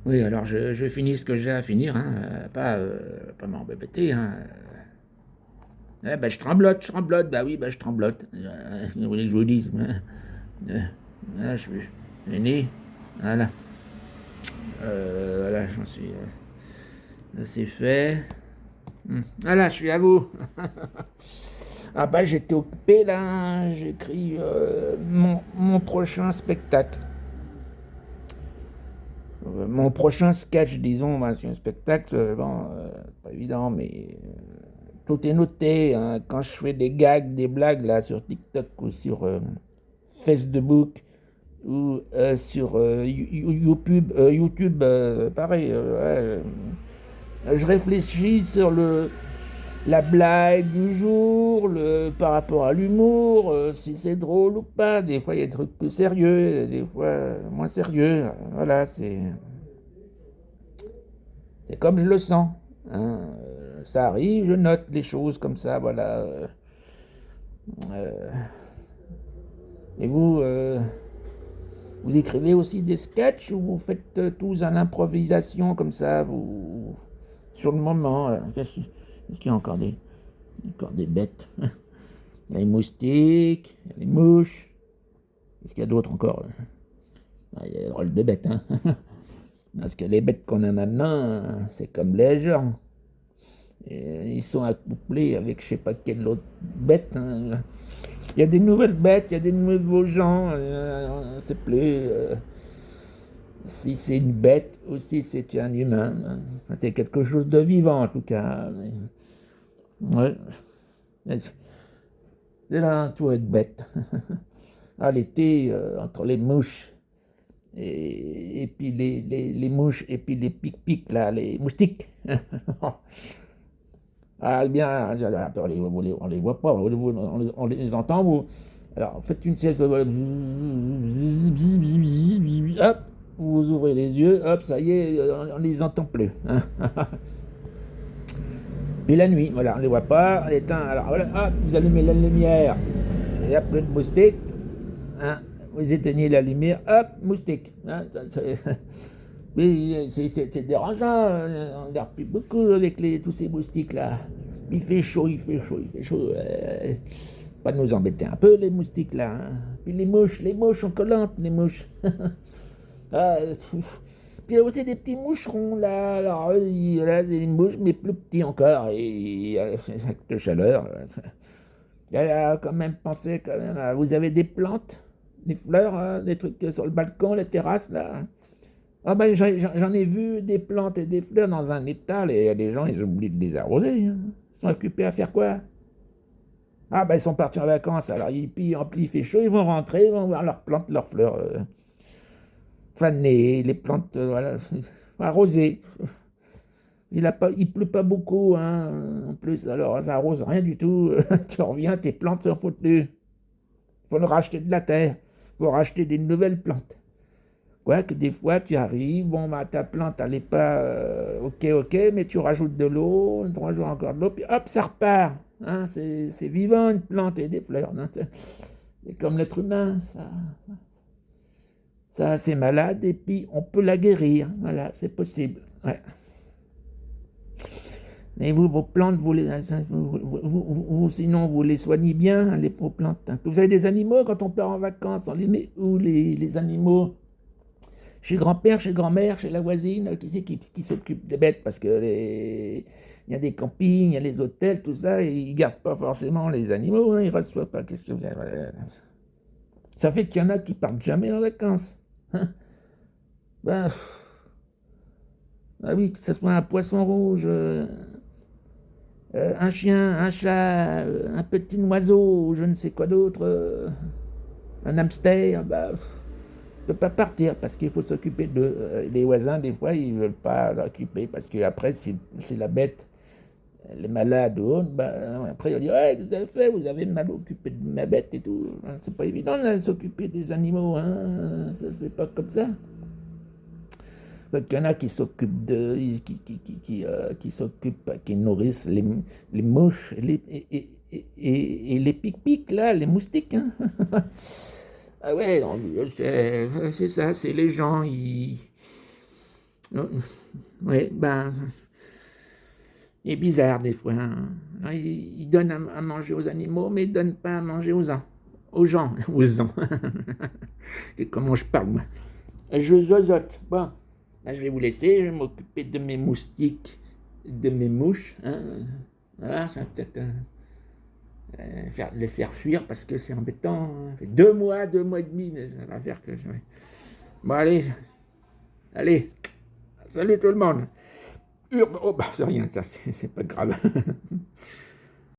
Oui, alors je finis ce que j'ai à finir, hein, pas m'embêter, hein. Ben, je tremblote, bah oui, bah je tremblote. Vous voulez que je vous dise, hein. Voilà, je suis né, voilà. Voilà, j'en suis. C'est fait. Voilà, je suis à vous. Ah bah j'étais occupé là, j'écris mon prochain spectacle. Mon prochain sketch, disons, bah, c'est un spectacle, bon, pas évident, mais tout est noté, hein. Quand je fais des gags, des blagues là sur TikTok ou sur Facebook ou sur YouTube, pareil. Je réfléchis sur la blague du jour, par rapport à l'humour, si c'est drôle ou pas. Des fois, il y a des trucs plus sérieux, des fois moins sérieux. Voilà, c'est comme je le sens, hein. Ça arrive, je note les choses comme ça, voilà. Et vous, vous écrivez aussi des sketchs ou vous faites tous à l'improvisation comme ça, vous, sur le moment? Qu'est-ce qu'il y a encore des bêtes? Il y a les moustiques, il y a les mouches. Qu'est-ce qu'il y a d'autre encore? Il y a des drôles de bêtes, hein. Parce que les bêtes qu'on a maintenant, c'est comme les gens. Et ils sont accouplés avec je sais pas quelle autre bête, hein. Il y a des nouvelles bêtes, il y a des nouveaux gens. On ne sait plus si c'est une bête ou si c'est un humain. C'est quelque chose de vivant en tout cas. Ouais. C'est là, tout être bête. À l'été, entre les mouches et puis les mouches et puis les pic-pic, là, les moustiques. Ah bien, on les voit pas, on les entend. Alors, faites une sieste, hop, vous ouvrez les yeux, hop, ça y est, on les entend plus, hein. Puis la nuit, voilà, on les voit pas, on éteint, alors voilà, hop, vous allumez la lumière, il y a plein de moustiques, hein. Vous éteignez la lumière, hop, moustique, hein. Mais c'est dérangeant, on ne dort plus beaucoup avec tous ces moustiques-là. Il fait chaud, il fait chaud, il fait chaud. Pas nous embêter un peu, les moustiques-là, hein. Puis les mouches sont collantes, les mouches. Ah, puis il y a aussi des petits moucherons, là. Alors, là, des mouches, mais plus petits encore. Et avec de chaleur. Il a quand même pensé, quand même, vous avez des plantes, des fleurs, hein, des trucs sur le balcon, les terrasses, là. Ah ben j'en ai vu des plantes et des fleurs dans un étal et les gens ils oublient de les arroser, hein. Ils sont occupés à faire quoi? Ah ben ils sont partis en vacances, alors il fait chaud, ils vont rentrer, ils vont voir leurs plantes, leurs fleurs fanées, les plantes, voilà, arrosées. Il pleut pas beaucoup, hein, en plus, alors ça arrose rien du tout. Tu reviens, tes plantes sont foutues. Faut leur racheter de la terre, faut racheter des nouvelles plantes. Quoique des fois tu arrives, bon bah ta plante elle n'est pas ok, mais tu rajoutes de l'eau, tu rajoutes encore de l'eau, puis hop, ça repart, hein. C'est vivant une plante et des fleurs, hein. C'est comme l'être humain, ça c'est malade et puis on peut la guérir, voilà, c'est possible. Ouais. Et vous, vos plantes, sinon vous les soignez bien, hein, vos plantes, hein. Vous avez des animaux quand on part en vacances, on les met où les animaux? Chez grand-père, chez grand-mère, chez la voisine, qui c'est qui s'occupe des bêtes? Parce que il y a des campings, il y a les hôtels, tout ça, et ils gardent pas forcément les animaux, hein, ils reçoivent pas. Qu'est-ce que voilà. Ça fait qu'il y en a qui partent jamais en vacances, hein. Ben, ah oui, que ce soit un poisson rouge, un chien, un chat, un petit oiseau, je ne sais quoi d'autre, un hamster, bah, ne peut pas partir parce qu'il faut s'occuper d'eux. Les voisins, des fois, ils ne veulent pas l'occuper parce qu'après, si la bête elle est malade ou autre, bah, après, ils vont dire ouais, qu'est-ce que vous avez fait? Vous avez mal occupé de ma bête et tout. C'est pas évident de s'occuper des animaux, hein. Ça se fait pas comme ça. Donc, il y en a qui s'occupent de, qui s'occupent, qui nourrissent les mouches et les pic-pics, là, les moustiques, hein. Ah ouais, c'est ça, c'est les gens, Oui, ben, il est bizarre des fois, hein. Alors, il donne à manger aux animaux, mais il donne pas à manger aux gens, aux gens. Comment je parle, moi? Je zozote. Bon, ben, je vais vous laisser, je vais m'occuper de mes moustiques, de mes mouches, hein. Voilà, ça va peut-être les faire fuir parce que c'est embêtant, hein. Ça fait 2 mois et demi, ça va faire que Bon, allez, salut tout le monde. Oh, bah, c'est rien, ça, c'est pas grave.